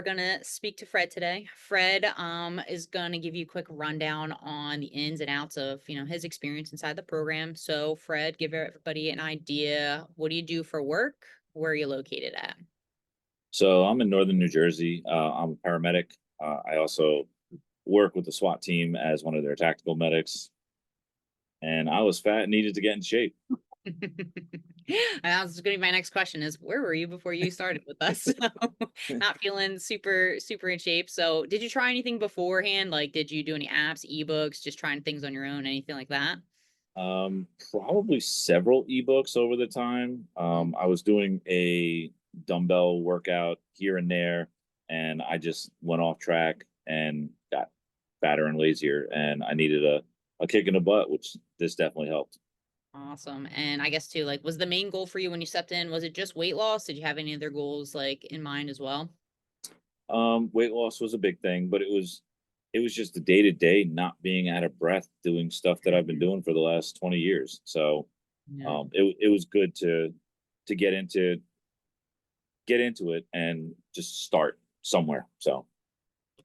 We're gonna speak to Fred today. Fred is gonna give you a quick rundown on the ins and outs of his experience inside the program. So Fred, give everybody an idea. What do you do for work? Where are you located at? So I'm in northern New Jersey. I'm a paramedic. I also work with the SWAT team as one of their tactical medics. And I was fat and needed to get in shape. And that was gonna be my next question is where were you before you started with us? So, not feeling super in shape. So did you try anything beforehand? Like did you do any apps, ebooks, just trying things on your own, anything like that? Probably several ebooks over the time. I was doing a dumbbell workout here and there, and I just went off track and got fatter and lazier. And I needed a kick in the butt, which this definitely helped. Awesome. And I guess too, like, was the main goal for you when you stepped in, was it just weight loss? Did you have any other goals like in mind as well? Weight loss was a big thing, but it was just the day to day not being out of breath doing stuff that I've been Mhm. doing for the last 20 years. So Yeah. it was good to get into it and just start somewhere. So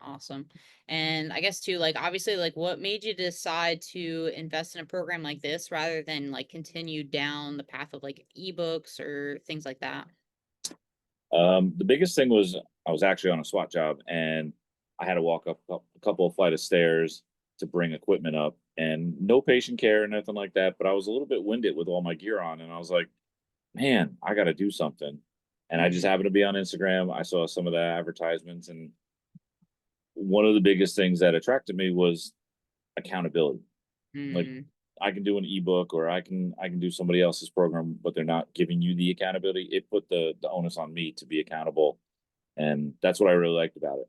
Awesome. And I guess too, like obviously, like what made you decide to invest in a program like this rather than like continue down the path of like ebooks or things like that? the biggest thing was I was actually on a SWAT job and I had to walk up a couple of flight of stairs to bring equipment up and no patient care or nothing like that. But I was a little bit winded with all my gear on, and I was like, man, I got to do something. And I just Hmm. happened to be on Instagram. I saw some of the advertisements, and one of the biggest things that attracted me was accountability. Like Hmm. I can do an ebook or I can do somebody else's program, but they're not giving you the accountability. It put the onus on me to be accountable, and that's what I really liked about it.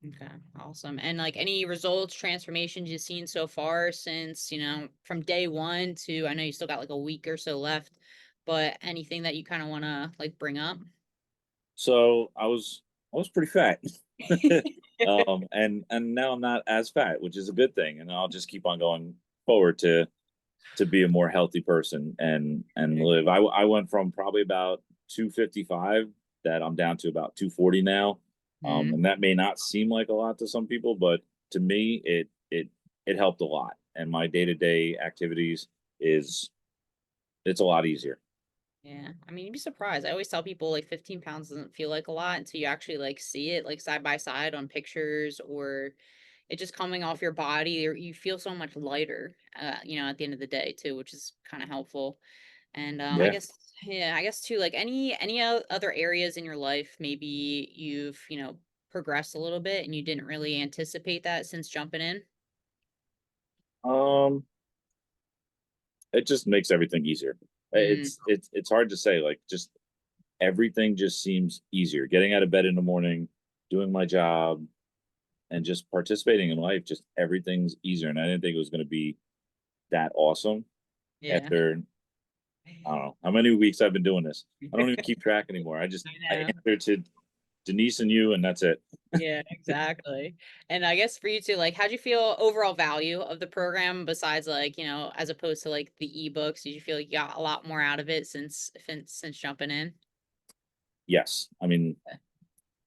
Okay, awesome. And like any results, transformations you've seen so far since, from day one to I know you still got like a week or so left, but anything that you kind of want to like bring up? So I was pretty fat. And now I'm not as fat, which is a good thing. And I'll just keep on going forward to be a more healthy person and live. I went from probably about 255 that I'm down to about 240 now. Mhm. And that may not seem like a lot to some people, but to me it helped a lot. And my day-to-day activities is it's a lot easier. Yeah. I mean, you'd be surprised. I always tell people like 15 pounds doesn't feel like a lot until you actually like see it like side by side on pictures or it just coming off your body or you feel so much lighter, at the end of the day too, which is kind of helpful. And I Yeah. guess, yeah, I guess too, like any other areas in your life, maybe you've, progressed a little bit and you didn't really anticipate that since jumping in. Um it just makes everything easier. Mm, It's hard to say, like, just everything just seems easier. Getting out of bed in the morning, doing my job, and just participating in life, just everything's easier. And I didn't think it was going to be that awesome yeah. after, I don't know how many weeks I've been doing this. I don't even keep track anymore. I I know. answer to Denise and you, and that's it. Yeah, exactly. And I guess for you too, like, how'd you feel overall value of the program besides like, as opposed to like the ebooks? Did you feel like you got a lot more out of it since jumping in? Yes, I mean,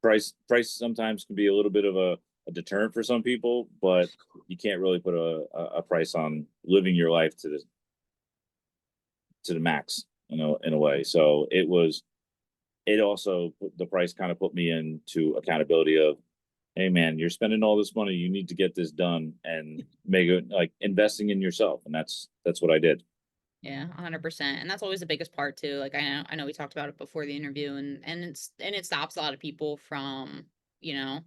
price sometimes can be a little bit of a deterrent for some people, but you can't really put a price on living your life to the max, in a way. So it also the price kind of put me into accountability of, hey man, you're spending all this money, you need to get this done and make it like investing in yourself. And that's what I did. Yeah, 100%. And that's always the biggest part too. Like I know we talked about it before the interview and it stops a lot of people from, you know,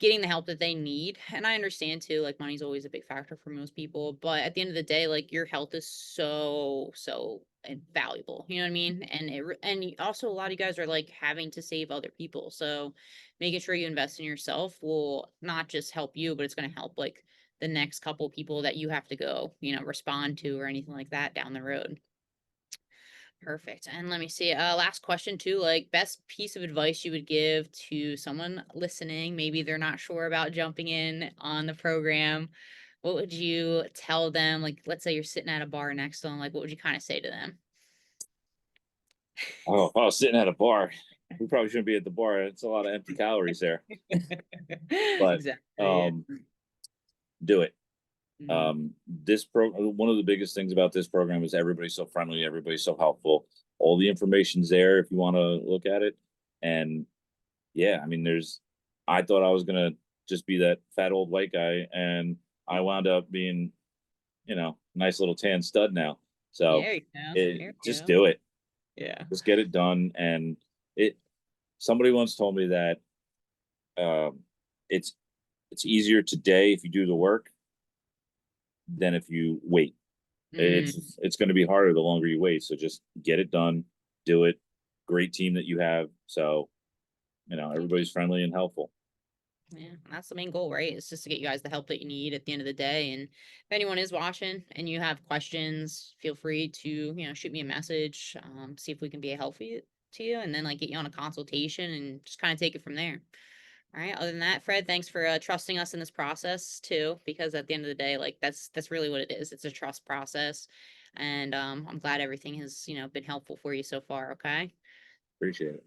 getting the help that they need. And I understand too, like money's always a big factor for most people, but at the end of the day, like your health is so valuable. You know what I mean? Also a lot of you guys are like having to save other people. So making sure you invest in yourself will not just help you, but it's going to help like the next couple people that you have to go, respond to or anything like that down the road. Perfect. And let me see. Last question too. Like best piece of advice you would give to someone listening. Maybe they're not sure about jumping in on the program. What would you tell them? Like, let's say you're sitting at a bar next to them. Like, what would you kind of say to them? Oh, I was sitting at a bar. we probably shouldn't be at the bar. It's a lot of empty calories there, but Exactly. um, do it. Mhm. This one of the biggest things about this program is everybody's so friendly, everybody's so helpful. All the information's there if you want to look at it. And yeah, I mean, I thought I was gonna just be that fat old white guy, and I wound up being, nice little tan stud now. So There you go. There you just go. do it. Yeah. Just get it done. And it somebody once told me that um, it's easier today if you do the work than if you wait. Mm. It's going to be harder the longer you wait. So just get it done, do it. Great team that you have. So Thank everybody's friendly and helpful. Yeah, that's the main goal, right? It's just to get you guys the help that you need at the end of the day. And if anyone is watching and you have questions, feel free to, shoot me a message, see if we can be a help to you, and then like get you on a consultation and just kind of take it from there. All right. Other than that, Fred, thanks for trusting us in this process too, because at the end of the day, like that's really what it is. It's a trust process. And I'm glad everything has, been helpful for you so far. Okay. Appreciate it.